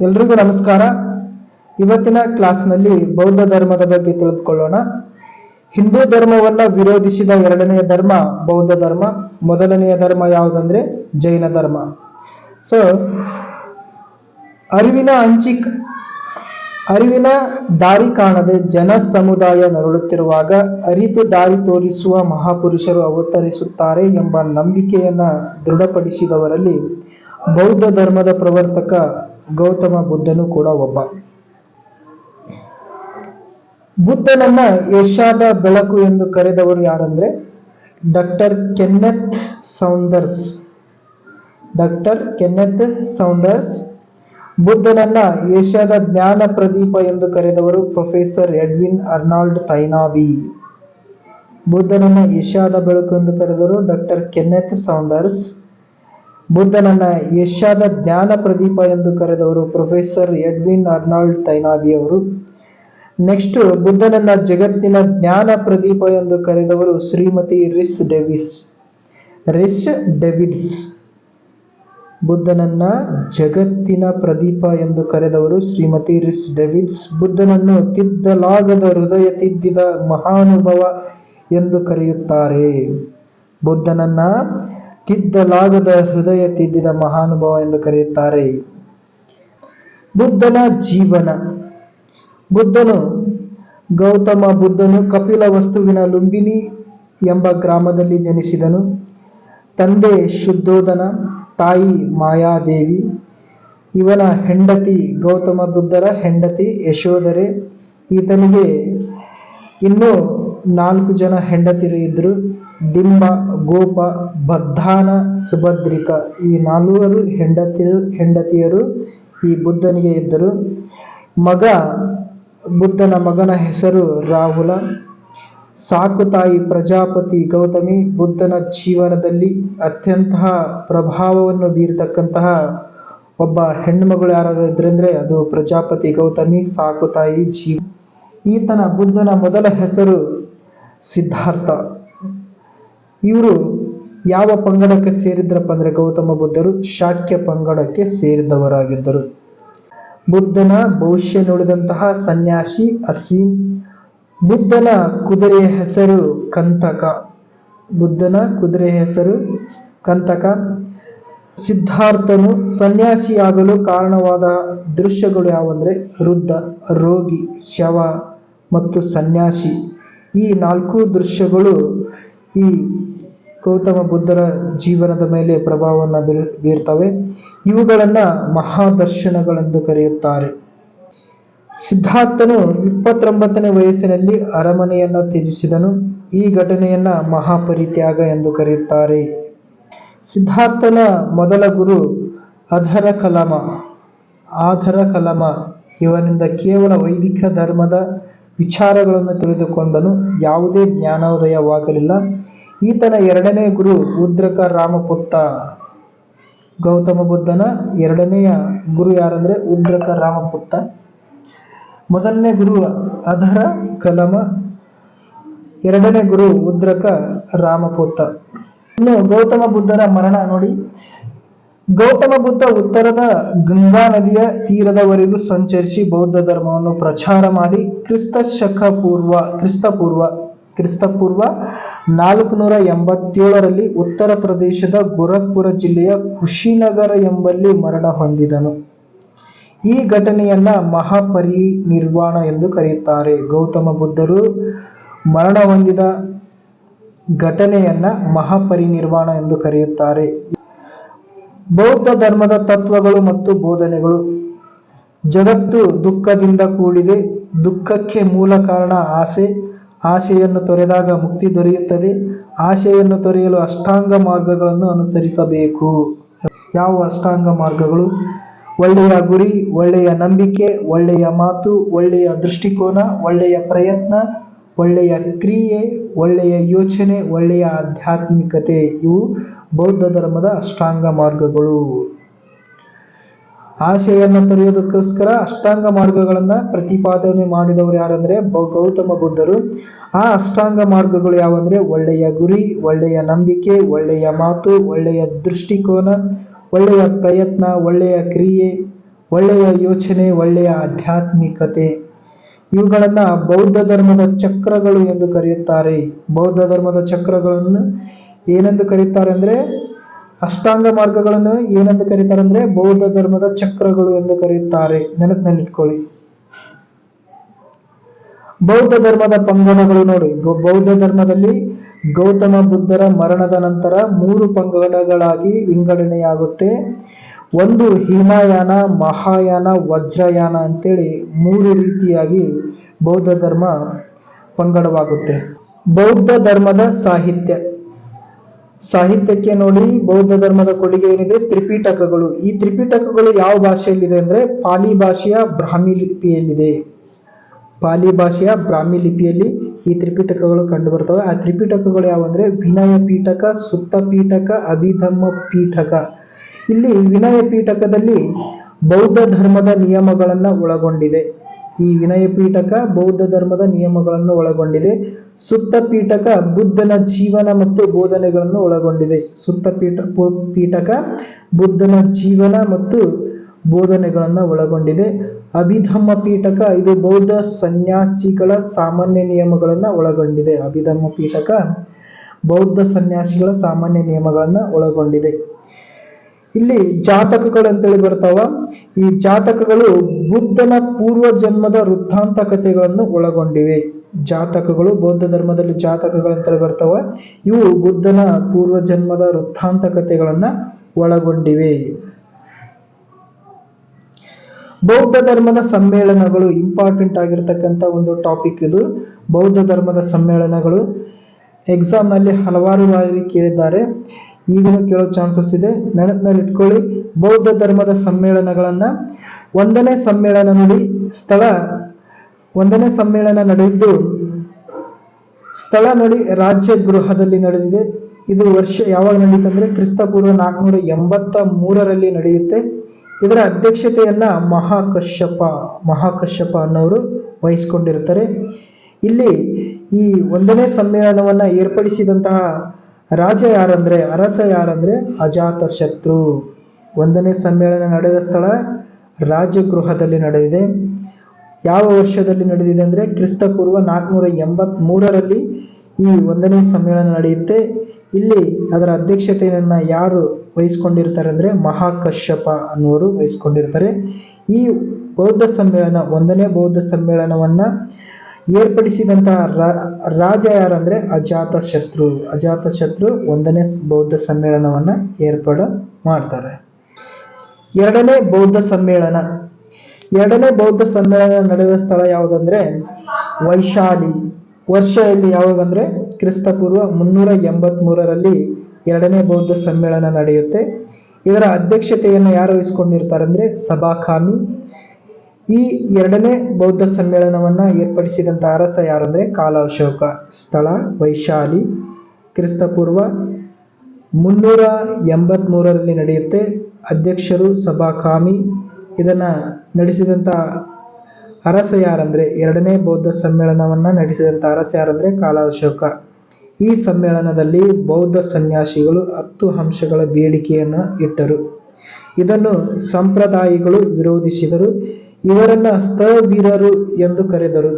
ಎಲ್ರಿಗೂ ನಮಸ್ಕಾರ. ಇವತ್ತಿನ ಕ್ಲಾಸ್ನಲ್ಲಿ ಬೌದ್ಧ ಧರ್ಮದ ಬಗ್ಗೆ ತಿಳಿದುಕೊಳ್ಳೋಣ. ಹಿಂದೂ ಧರ್ಮವನ್ನ ವಿರೋಧಿಸಿದ ಎರಡನೆಯ ಧರ್ಮ ಬೌದ್ಧ ಧರ್ಮ. ಮೊದಲನೆಯ ಧರ್ಮ ಯಾವುದಂದ್ರೆ ಜೈನ ಧರ್ಮ. ಸೊ ಅರಿವಿನ ದಾರಿ ಕಾಣದೆ ಜನ ಸಮುದಾಯ ನರಳುತ್ತಿರುವಾಗ ಅರಿತು ದಾರಿ ತೋರಿಸುವ ಮಹಾಪುರುಷರು ಅವತರಿಸುತ್ತಾರೆ ಎಂಬ ನಂಬಿಕೆಯನ್ನ ದೃಢಪಡಿಸಿದವರಲ್ಲಿ ಬೌದ್ಧ ಧರ್ಮದ ಪ್ರವರ್ತಕ ಗೌತಮ ಬುದ್ಧನು ಕೂಡ ಒಬ್ಬ. ಬುದ್ಧನನ್ನ ಏಷ್ಯಾದ ಬೆಳಕು ಎಂದು ಕರೆದವರು ಯಾರಂದ್ರೆ ಡಾಕ್ಟರ್ ಕೆನ್ನೆತ್ ಸೌಂಡರ್ಸ್. ಬುದ್ಧನನ್ನ ಏಷ್ಯಾದ ಜ್ಞಾನ ಪ್ರದೀಪ ಎಂದು ಕರೆದವರು ಪ್ರೊಫೆಸರ್ ಎಡ್ವಿನ್ ಅರ್ನಾಲ್ಡ್ ತೈನಾವಿ. ಬುದ್ಧನನ್ನ ಏಷ್ಯಾದ ಬೆಳಕು ಎಂದು ಕರೆದವರು ಡಾಕ್ಟರ್ ಕೆನ್ನೆತ್ ಸೌಂಡರ್ಸ್. ಬುದ್ಧನನ್ನ ಏಷ್ಯಾದ ಜ್ಞಾನ ಪ್ರದೀಪ ಎಂದು ಕರೆದವರು ಪ್ರೊಫೆಸರ್ ಎಡ್ವಿನ್ ಅರ್ನಾಲ್ಡ್ ತೈನಾವಿ ಅವರು. ನೆಕ್ಸ್ಟ್, ಬುದ್ಧನನ್ನ ಜಗತ್ತಿನ ಜ್ಞಾನ ಪ್ರದೀಪ ಎಂದು ಕರೆದವರು ಶ್ರೀಮತಿ ರಿಸ್ ಡೇವಿಡ್ಸ್. ಬುದ್ಧನನ್ನ ಜಗತ್ತಿನ ಪ್ರದೀಪ ಎಂದು ಕರೆದವರು ಶ್ರೀಮತಿ ರಿಸ್ ಡೇವಿಡ್ಸ್. ಬುದ್ಧನನ್ನು ತಿದ್ದಲಾಗದ ಹೃದಯ ತಿದ್ದಿದ ಮಹಾನುಭವ ಎಂದು ಕರೆಯುತ್ತಾರೆ. ಬುದ್ಧನನ್ನ ತಿದ್ದಲಾಗದ ಹೃದಯ ತಿದ್ದಿದ ಮಹಾನುಭವ ಎಂದು ಕರೆಯುತ್ತಾರೆ. ಬುದ್ಧನ ಜೀವನ. ಗೌತಮ ಬುದ್ಧನು ಕಪಿಲವಸ್ತುವಿನ ಲುಂಬಿನಿ ಎಂಬ ಗ್ರಾಮದಲ್ಲಿ ಜನಿಸಿದನು. ತಂದೆ ಶುದ್ಧೋಧನ, ತಾಯಿ ಮಾಯಾದೇವಿ. ಇವನ ಹೆಂಡತಿ ಗೌತಮ ಬುದ್ಧರ ಹೆಂಡತಿ ಯಶೋಧರೆ. ಈತನಿಗೆ ಇನ್ನೂ 4 ಜನ ಹೆಂಡತಿಯರು ಇದ್ರು. ದಿಂಬ, ಗೋಪ, ಬದ್ಧಾನ, ಸುಭದ್ರಿಕ. ಈ 4 ಹೆಂಡತಿಯರು ಈ ಬುದ್ಧನಿಗೆ ಇದ್ದರು. ಬುದ್ಧನ ಮಗನ ಹೆಸರು ರಾಹುಲ. ಸಾಕು ತಾಯಿ ಪ್ರಜಾಪತಿ ಗೌತಮಿ. ಬುದ್ಧನ ಜೀವನದಲ್ಲಿ ಅತ್ಯಂತ ಪ್ರಭಾವವನ್ನು ಬೀರತಕ್ಕಂತಹ ಒಬ್ಬ ಹೆಣ್ಮಗಳು ಯಾರು ಇದ್ರಂದ್ರೆ ಅದು ಪ್ರಜಾಪತಿ ಗೌತಮಿ, ಸಾಕು ತಾಯಿ ಬುದ್ಧನ ಮೊದಲ ಹೆಸರು ಸಿದ್ಧಾರ್ಥ. ಇವರು ಯಾವ ಪಂಗಡಕ್ಕೆ ಸೇರಿದ್ರಪ್ಪ ಅಂದ್ರೆ ಗೌತಮ ಬುದ್ಧರು ಶಾಕ್ಯ ಪಂಗಡಕ್ಕೆ ಸೇರಿದವರಾಗಿದ್ದರು. ಬುದ್ಧನ ಭವಿಷ್ಯ ನುಡಿದಂತಹ ಸನ್ಯಾಸಿ ಅಸೀಮ್. ಬುದ್ಧನ ಕುದುರೆಯ ಹೆಸರು ಕಂತಕ. ಸಿದ್ಧಾರ್ಥನು ಸನ್ಯಾಸಿಯಾಗಲು ಕಾರಣವಾದ ದೃಶ್ಯಗಳು ಯಾವಂದ್ರೆ ವೃದ್ಧ, ರೋಗಿ, ಶವ ಮತ್ತು ಸನ್ಯಾಸಿ. ಈ 4 ದೃಶ್ಯಗಳು ಈ ಗೌತಮ ಬುದ್ಧರ ಜೀವನದ ಮೇಲೆ ಪ್ರಭಾವವನ್ನು ಬೀರ್ತವೆ. ಇವುಗಳನ್ನ ಮಹಾದರ್ಶನಗಳೆಂದು ಕರೆಯುತ್ತಾರೆ. ಸಿದ್ಧಾರ್ಥನು 29ನೇ ವಯಸ್ಸಿನಲ್ಲಿ ಅರಮನೆಯನ್ನ ತ್ಯಜಿಸಿದನು. ಈ ಘಟನೆಯನ್ನ ಮಹಾಪರಿತ್ಯಾಗ ಎಂದು ಕರೆಯುತ್ತಾರೆ. ಸಿದ್ಧಾರ್ಥನ ಮೊದಲ ಗುರು ಆಧರ ಕಲಮ. ಇವನಿಂದ ಕೇವಲ ವೈದಿಕ ಧರ್ಮದ ವಿಚಾರಗಳನ್ನು ತಿಳಿದುಕೊಂಡನು. ಯಾವುದೇ ಜ್ಞಾನೋದಯವಾಗಲಿಲ್ಲ. ಈತನ ಎರಡನೇ ಗುರು ಉದ್ರಕ ರಾಮಪುತ್ತ. ಗೌತಮ ಬುದ್ಧನ ಎರಡನೆಯ ಗುರು ಯಾರಂದ್ರೆ ಉದ್ರಕ ರಾಮಪುತ್ತ. ಮೊದಲನೇ ಗುರು ಅಧರ ಕಲಮ, ಎರಡನೇ ಗುರು ಉದ್ರಕ ರಾಮಪುತ್ತ. ಇನ್ನು ಗೌತಮ ಬುದ್ಧರ ಮರಣ ನೋಡಿ. ಗೌತಮ ಬುದ್ಧ ಉತ್ತರದ ಗಂಗಾ ನದಿಯ ತೀರದವರೆಗೂ ಸಂಚರಿಸಿ ಬೌದ್ಧ ಧರ್ಮವನ್ನು ಪ್ರಚಾರ ಮಾಡಿ ಕ್ರಿಸ್ತಪೂರ್ವ 487ರಲ್ಲಿ ಉತ್ತರ ಪ್ರದೇಶದ ಗೋರಖ್ಪುರ ಜಿಲ್ಲೆಯ ಕುಶಿನಗರ ಎಂಬಲ್ಲಿ ಮರಣ ಹೊಂದಿದನು. ಈ ಘಟನೆಯನ್ನ ಮಹಾಪರಿನಿರ್ವಾಣ ಎಂದು ಕರೆಯುತ್ತಾರೆ. ಗೌತಮ ಬುದ್ಧರು ಮರಣ ಹೊಂದಿದ ಘಟನೆಯನ್ನ ಮಹಾಪರಿನಿರ್ವಾಣ ಎಂದು ಕರೆಯುತ್ತಾರೆ. ಬೌದ್ಧ ಧರ್ಮದ ತತ್ವಗಳು ಮತ್ತು ಬೋಧನೆಗಳು. ಜಗತ್ತು ದುಃಖದಿಂದ ಕೂಡಿದೆ. ದುಃಖಕ್ಕೆ ಮೂಲ ಕಾರಣ ಆಸೆ. ಆಸೆಯನ್ನು ತೊರೆದಾಗ ಮುಕ್ತಿ ದೊರೆಯುತ್ತದೆ. ಆಸೆಯನ್ನು ತೊರೆಯಲು ಅಷ್ಟಾಂಗ ಮಾರ್ಗಗಳನ್ನು ಅನುಸರಿಸಬೇಕು. ಯಾವ ಅಷ್ಟಾಂಗ ಮಾರ್ಗಗಳು? ಒಳ್ಳೆಯ ಗುರಿ, ಒಳ್ಳೆಯ ನಂಬಿಕೆ, ಒಳ್ಳೆಯ ಮಾತು, ಒಳ್ಳೆಯ ದೃಷ್ಟಿಕೋನ, ಒಳ್ಳೆಯ ಪ್ರಯತ್ನ, ಒಳ್ಳೆಯ ಕ್ರಿಯೆ, ಒಳ್ಳೆಯ ಯೋಚನೆ, ಒಳ್ಳೆಯ ಆಧ್ಯಾತ್ಮಿಕತೆ. ಇವು ಬೌದ್ಧ ಧರ್ಮದ ಅಷ್ಟಾಂಗ ಮಾರ್ಗಗಳು. ಆಶೆಯನ್ನು ತೊರೆಯೋದಕ್ಕೋಸ್ಕರ ಅಷ್ಟಾಂಗ ಮಾರ್ಗಗಳನ್ನ ಪ್ರತಿಪಾದನೆ ಮಾಡಿದವರು ಯಾರಂದ್ರೆ ಗೌತಮ ಬುದ್ಧರು. ಆ ಅಷ್ಟಾಂಗ ಮಾರ್ಗಗಳು ಯಾವಂದ್ರೆ ಒಳ್ಳೆಯ ಗುರಿ, ಒಳ್ಳೆಯ ನಂಬಿಕೆ, ಒಳ್ಳೆಯ ಮಾತು, ಒಳ್ಳೆಯ ದೃಷ್ಟಿಕೋನ, ಒಳ್ಳೆಯ ಪ್ರಯತ್ನ, ಒಳ್ಳೆಯ ಕ್ರಿಯೆ, ಒಳ್ಳೆಯ ಯೋಚನೆ, ಒಳ್ಳೆಯ ಆಧ್ಯಾತ್ಮಿಕತೆ, ಇವುಗಳನ್ನ ಬೌದ್ಧ ಧರ್ಮದ ಚಕ್ರಗಳು ಎಂದು ಕರೆಯುತ್ತಾರೆ. ಬೌದ್ಧ ಧರ್ಮದ ಚಕ್ರಗಳನ್ನು ಏನೆಂದು ಕರೆಯುತ್ತಾರೆ ಅಂದ್ರೆ, ಅಷ್ಟಾಂಗ ಮಾರ್ಗಗಳನ್ನು ಏನೆಂದು ಕರೀತಾರೆ ಅಂದ್ರೆ ಬೌದ್ಧ ಧರ್ಮದ ಚಕ್ರಗಳು ಎಂದು ಕರೆಯುತ್ತಾರೆ. ನೆನಪಿನಲ್ಲಿಟ್ಕೊಳ್ಳಿ. ಬೌದ್ಧ ಧರ್ಮದ ಪಂಗಡಗಳು ನೋಡಿ. ಬೌದ್ಧ ಧರ್ಮದಲ್ಲಿ ಗೌತಮ ಬುದ್ಧರ ಮರಣದ ನಂತರ 3 ಪಂಗಡಗಳಾಗಿ ವಿಂಗಡಣೆಯಾಗುತ್ತೆ. ಒಂದು ಹೀನಯಾನ, ಮಹಾಯಾನ, ವಜ್ರಯಾನ ಅಂತೇಳಿ 3 ರೀತಿಯಾಗಿ ಬೌದ್ಧ ಧರ್ಮ ಪಂಗಡವಾಗುತ್ತೆ. ಬೌದ್ಧ ಧರ್ಮದ ಸಾಹಿತ್ಯಕ್ಕೆ ನೋಡಿ, ಬೌದ್ಧ ಧರ್ಮದ ಕೊಡುಗೆ ಏನಿದೆ, ತ್ರಿಪಿಟಕಗಳು. ಈ ತ್ರಿಪಿಟಕಗಳು ಯಾವ ಭಾಷೆಯಲ್ಲಿದೆ ಅಂದ್ರೆ ಪಾಲಿ ಭಾಷೆಯ ಬ್ರಾಹ್ಮಿ ಲಿಪಿಯಲ್ಲಿದೆ. ಪಾಲಿ ಭಾಷೆಯ ಬ್ರಾಹ್ಮಿ ಲಿಪಿಯಲ್ಲಿ ಈ ತ್ರಿಪಿಟಕಗಳು ಕಂಡು ಬರ್ತವೆ. ಆ ತ್ರಿಪಿಟಕಗಳು ಯಾವಂದ್ರೆ ವಿನಯ ಪೀಠಕ, ಸುತ್ತ ಪೀಠಕ, ಅಭಿಧಮ್ಮ ಪೀಠಕ. ಇಲ್ಲಿ ವಿನಯ ಪೀಠಕದಲ್ಲಿ ಬೌದ್ಧ ಧರ್ಮದ ನಿಯಮಗಳನ್ನ ಒಳಗೊಂಡಿದೆ. ಈ ವಿನಯ ಪೀಠಕ ಬೌದ್ಧ ಧರ್ಮದ ನಿಯಮಗಳನ್ನು ಒಳಗೊಂಡಿದೆ. ಸುತ್ತ ಪೀಠಕ ಬುದ್ಧನ ಜೀವನ ಮತ್ತು ಬೋಧನೆಗಳನ್ನು ಒಳಗೊಂಡಿದೆ. ಸುತ್ತ ಪೀಠಕ ಬುದ್ಧನ ಜೀವನ ಮತ್ತು ಬೋಧನೆಗಳನ್ನು ಒಳಗೊಂಡಿದೆ. ಅಭಿಧಮ್ಮ ಪೀಠಕ ಇದು ಬೌದ್ಧ ಸನ್ಯಾಸಿಗಳ ಸಾಮಾನ್ಯ ನಿಯಮಗಳನ್ನು ಒಳಗೊಂಡಿದೆ. ಅಭಿಧಮ್ಮ ಪೀಠಕ ಬೌದ್ಧ ಸನ್ಯಾಸಿಗಳ ಸಾಮಾನ್ಯ ನಿಯಮಗಳನ್ನ ಒಳಗೊಂಡಿದೆ. ಇಲ್ಲಿ ಜಾತಕಗಳು ಅಂತೇಳಿ ಬರ್ತಾವ. ಈ ಜಾತಕಗಳು ಬುದ್ಧನ ಪೂರ್ವ ಜನ್ಮದ ವೃತ್ತಾಂತ ಕಥೆಗಳನ್ನು ಒಳಗೊಂಡಿವೆ. ಜಾತಕಗಳು ಬೌದ್ಧ ಧರ್ಮದಲ್ಲಿ ಜಾತಕಗಳು ಅಂತೇಳಿ ಬರ್ತಾವ. ಇವು ಬುದ್ಧನ ಪೂರ್ವ ಜನ್ಮದ ವೃತ್ತಾಂತ ಕಥೆಗಳನ್ನ ಒಳಗೊಂಡಿವೆ. ಬೌದ್ಧ ಧರ್ಮದ ಸಮ್ಮೇಳನಗಳು ಇಂಪಾರ್ಟೆಂಟ್ ಆಗಿರ್ತಕ್ಕಂಥ ಒಂದು ಟಾಪಿಕ್ ಇದು. ಬೌದ್ಧ ಧರ್ಮದ ಸಮ್ಮೇಳನಗಳು ಎಕ್ಸಾಮ್ ನಲ್ಲಿ ಹಲವಾರು ಬಾರಿ ಕೇಳಿದ್ದಾರೆ, ಈಗಲೂ ಕೇಳೋ ಚಾನ್ಸಸ್ ಇದೆ. ನೆನಪಿನಲ್ಲಿ ಇಟ್ಕೊಳ್ಳಿ. ಬೌದ್ಧ ಧರ್ಮದ ಸಮ್ಮೇಳನಗಳನ್ನ ಒಂದನೇ ಸಮ್ಮೇಳನ ನೋಡಿ, ಒಂದನೇ ಸಮ್ಮೇಳನ ನಡೆದಿದ್ದು ಸ್ಥಳ ನೋಡಿ ರಾಜಗೃಹದಲ್ಲಿ ನಡೆದಿದೆ. ಇದು ವರ್ಷ ಯಾವಾಗ ನಡೆಯುತ್ತಂದ್ರೆ ಕ್ರಿಸ್ತಪೂರ್ವ 483ರಲ್ಲಿ ನಡೆಯುತ್ತೆ. ಇದರ ಅಧ್ಯಕ್ಷತೆಯನ್ನ ಮಹಾಕಶ್ಯಪ ಅನ್ನೋರು ವಹಿಸಿಕೊಂಡಿರ್ತಾರೆ. ಇಲ್ಲಿ ಈ ಒಂದನೇ ಸಮ್ಮೇಳನವನ್ನ ಏರ್ಪಡಿಸಿದಂತಹ ಅರಸ ಯಾರಂದ್ರೆ ಅಜಾತಶತ್ರು. ಒಂದನೇ ಸಮ್ಮೇಳನ ನಡೆದ ಸ್ಥಳ ರಾಜಗೃಹದಲ್ಲಿ ನಡೆದಿದೆ. ಯಾವ ವರ್ಷದಲ್ಲಿ ನಡೆದಿದೆ ಅಂದ್ರೆ ಕ್ರಿಸ್ತಪೂರ್ವ 483ರಲ್ಲಿ ಈ ಒಂದನೇ ಸಮ್ಮೇಳನ ನಡೆಯುತ್ತೆ. ಇಲ್ಲಿ ಅದರ ಅಧ್ಯಕ್ಷತೆಯನ್ನ ಯಾರು ವಹಿಸಿಕೊಂಡಿರ್ತಾರೆ ಅಂದ್ರೆ ಮಹಾಕಶ್ಯಪ ಅನ್ನುವರು ವಹಿಸಿಕೊಂಡಿರ್ತಾರೆ. ಈ ಬೌದ್ಧ ಸಮ್ಮೇಳನ, ಒಂದನೇ ಬೌದ್ಧ ಸಮ್ಮೇಳನವನ್ನ ಏರ್ಪಡಿಸಿದಂತಹ ರಾಜ ಯಾರಂದ್ರೆ ಅಜಾತಶತ್ರು ಒಂದನೇ ಬೌದ್ಧ ಸಮ್ಮೇಳನವನ್ನ ಏರ್ಪಾಡು ಮಾಡ್ತಾರೆ. ಎರಡನೇ ಬೌದ್ಧ ಸಮ್ಮೇಳನ ನಡೆದ ಸ್ಥಳ ಯಾವುದಂದ್ರೆ ವೈಶಾಲಿ. ವರ್ಷ ಇಲ್ಲಿ ಯಾವಾಗಂದ್ರೆ ಕ್ರಿಸ್ತಪೂರ್ವ 383ರಲ್ಲಿ ಎರಡನೇ ಬೌದ್ಧ ಸಮ್ಮೇಳನ ನಡೆಯುತ್ತೆ. ಇದರ ಅಧ್ಯಕ್ಷತೆಯನ್ನು ಯಾರು ವಹಿಸಿಕೊಂಡಿರ್ತಾರೆ ಅಂದ್ರೆ ಸಭಾಕಾಮಿ. ಈ ಎರಡನೇ ಬೌದ್ಧ ಸಮ್ಮೇಳನವನ್ನ ಏರ್ಪಡಿಸಿದಂತ ಅರಸ ಯಾರಂದ್ರೆ ಕಾಲ ಅಶೋಕ. ಸ್ಥಳ ವೈಶಾಲಿ, ಕ್ರಿಸ್ತಪೂರ್ವ 383ರಲ್ಲಿ ನಡೆಯುತ್ತೆ. ಅಧ್ಯಕ್ಷರು ಸಭಾಕಾಮಿ. ಇದನ್ನ ನಡೆಸಿದಂತ ಅರಸ ಯಾರಂದ್ರೆ, ಎರಡನೇ ಬೌದ್ಧ ಸಮ್ಮೇಳನವನ್ನ ನಡೆಸಿದಂತ ಅರಸ ಯಾರಂದ್ರೆ ಕಾಲ ಅಶೋಕ. ಈ ಸಮ್ಮೇಳನದಲ್ಲಿ ಬೌದ್ಧ ಸನ್ಯಾಸಿಗಳು 10 ಅಂಶಗಳ ಬೇಡಿಕೆಯನ್ನು ಇಟ್ಟರು. ಇದನ್ನು ಸಂಪ್ರದಾಯಿಗಳು ವಿರೋಧಿಸಿದರು. ಇವರನ್ನ ಸ್ಥವಿರರು ಎಂದು ಕರೆದರು.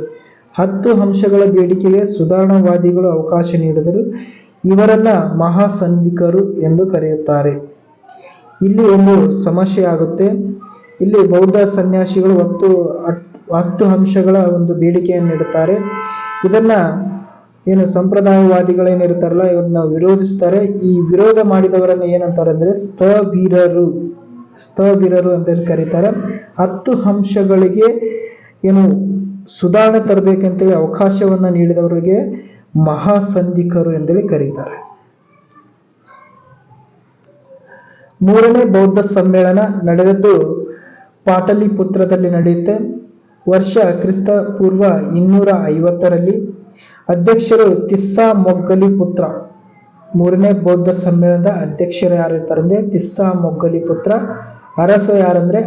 10 ಅಂಶಗಳ ಬೇಡಿಕೆಗೆ ಸುಧಾರಣಾವಾದಿಗಳು ಅವಕಾಶ ನೀಡಿದರು. ಇವರನ್ನ ಮಹಾಸಂಧಿಕರು ಎಂದು ಕರೆಯುತ್ತಾರೆ. ಇಲ್ಲಿ ಒಂದು ಸಮಸ್ಯೆ ಆಗುತ್ತೆ. ಇಲ್ಲಿ ಬೌದ್ಧ ಸನ್ಯಾಸಿಗಳು 10 ಅಂಶಗಳ ಒಂದು ಬೇಡಿಕೆಯನ್ನು ಇಡುತ್ತಾರೆ. ಇದನ್ನ ಏನು ಸಂಪ್ರದಾಯವಾದಿಗಳೇನಿರ್ತಾರಲ್ಲ ಇವನ್ನ ವಿರೋಧಿಸ್ತಾರೆ. ಈ ವಿರೋಧ ಮಾಡಿದವರನ್ನ ಏನಂತಾರೆ ಅಂದ್ರೆ ಸ್ಥವಿರರು ಅಂತ ಕರೀತಾರೆ. 10 ಅಂಶಗಳಿಗೆ ಏನು ಸುಧಾರಣೆ ತರಬೇಕಂತೇಳಿ ಅವಕಾಶವನ್ನ ನೀಡಿದವರಿಗೆ ಮಹಾಸಂಧಿಕರು ಎಂದೇಳಿ ಕರೀತಾರೆ. ಮೂರನೇ ಬೌದ್ಧ ಸಮ್ಮೇಳನ ನಡೆದದ್ದು ಪಾಟಲಿಪುತ್ರದಲ್ಲಿ ನಡೆಯುತ್ತೆ. ವರ್ಷ ಕ್ರಿಸ್ತ ಪೂರ್ವ 250ರಲ್ಲಿ. ಅಧ್ಯಕ್ಷರು ತಿಸ್ಸಾ ಮೊಗ್ಗಲಿಪುತ್ರ. ಮೂರನೇ ಬೌದ್ಧ ಸಮ್ಮೇಳನದ ಅಧ್ಯಕ್ಷರು ಯಾರಿರ್ತಾರೆ ಅಂದ್ರೆ ತಿಸ್ಸಾ ಮೊಗ್ಗಲಿಪುತ್ರ. ಅರಸ ಯಾರಂದ್ರೆ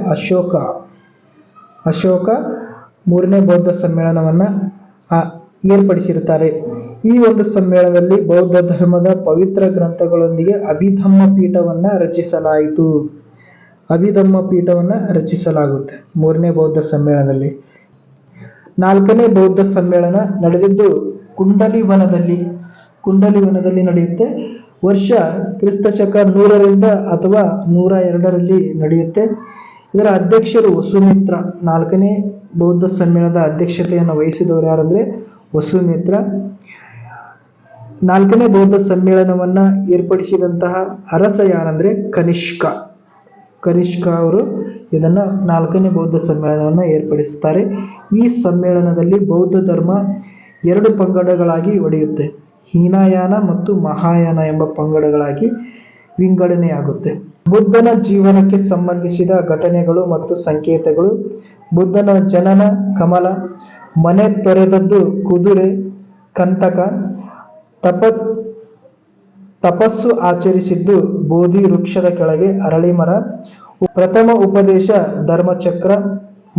ಅಶೋಕ ಮೂರನೇ ಬೌದ್ಧ ಸಮ್ಮೇಳನವನ್ನ ಏರ್ಪಡಿಸಿರುತ್ತಾರೆ. ಈ ಒಂದು ಸಮ್ಮೇಳನದಲ್ಲಿ ಬೌದ್ಧ ಧರ್ಮದ ಪವಿತ್ರ ಗ್ರಂಥಗಳೊಂದಿಗೆ ಅಭಿಧಮ್ಮ ಪೀಠವನ್ನ ರಚಿಸಲಾಯಿತು. ಅಭಿಧಮ್ಮ ಪೀಠವನ್ನು ರಚಿಸಲಾಗುತ್ತೆ 3ನೇ ಬೌದ್ಧ ಸಮ್ಮೇಳನದಲ್ಲಿ. 4ನೇ ಬೌದ್ಧ ಸಮ್ಮೇಳನ ನಡೆದಿದ್ದು ಕುಂಡಲಿವನದಲ್ಲಿ ನಡೆಯುತ್ತೆ. ವರ್ಷ ಕ್ರಿಸ್ತಶಕ 100ರಿಂದ ಅಥವಾ 102ರಲ್ಲಿ ನಡೆಯುತ್ತೆ. ಇದರ ಅಧ್ಯಕ್ಷರು ವಸುಮಿತ್ರ. 4ನೇ ಬೌದ್ಧ ಸಮ್ಮೇಳನದ ಅಧ್ಯಕ್ಷತೆಯನ್ನು ವಹಿಸಿದವರು ಯಾರಂದ್ರೆ ವಸುಮಿತ್ರ. 4ನೇ ಬೌದ್ಧ ಸಮ್ಮೇಳನವನ್ನ ಏರ್ಪಡಿಸಿದಂತಹ ಅರಸ ಯಾರಂದ್ರೆ ಕನಿಷ್ಕ ಅವರು ಇದನ್ನ 4ನೇ ಬೌದ್ಧ ಸಮ್ಮೇಳನವನ್ನು ಏರ್ಪಡಿಸುತ್ತಾರೆ. ಈ ಸಮ್ಮೇಳನದಲ್ಲಿ ಬೌದ್ಧ ಧರ್ಮ 2 ಪಂಗಡಗಳಾಗಿ ಒಡೆಯುತ್ತೆ. ಹೀನಯಾನ ಮತ್ತು ಮಹಾಯಾನ ಎಂಬ ಪಂಗಡಗಳಾಗಿ ವಿಂಗಡಣೆಯಾಗುತ್ತೆ. ಬುದ್ಧನ ಜೀವನಕ್ಕೆ ಸಂಬಂಧಿಸಿದ ಘಟನೆಗಳು ಮತ್ತು ಸಂಕೇತಗಳು. ಬುದ್ಧನ ಜನನ ಕಮಲ, ಮನೆ ತೊರೆದದ್ದು ಕುದುರೆ, ಕಂತಕ, ತಪಸ್ಸು ಆಚರಿಸಿದ್ದು ಬೋಧಿ ವೃಕ್ಷದ ಕೆಳಗೆ ಅರಳಿ ಮರ, ಪ್ರಥಮ ಉಪದೇಶ ಧರ್ಮಚಕ್ರ,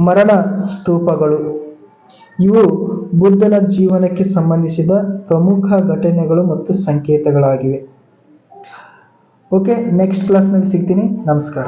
ಮರಣ ಸ್ತೂಪಗಳು. ಇವು ಬುದ್ಧನ ಜೀವನಕ್ಕೆ ಸಂಬಂಧಿಸಿದ ಪ್ರಮುಖ ಘಟನೆಗಳು ಮತ್ತು ಸಂಕೇತಗಳಾಗಿವೆ. ಓಕೆ, ನೆಕ್ಸ್ಟ್ ಕ್ಲಾಸ್ನಲ್ಲಿ ಸಿಗ್ತೀನಿ. ನಮಸ್ಕಾರ.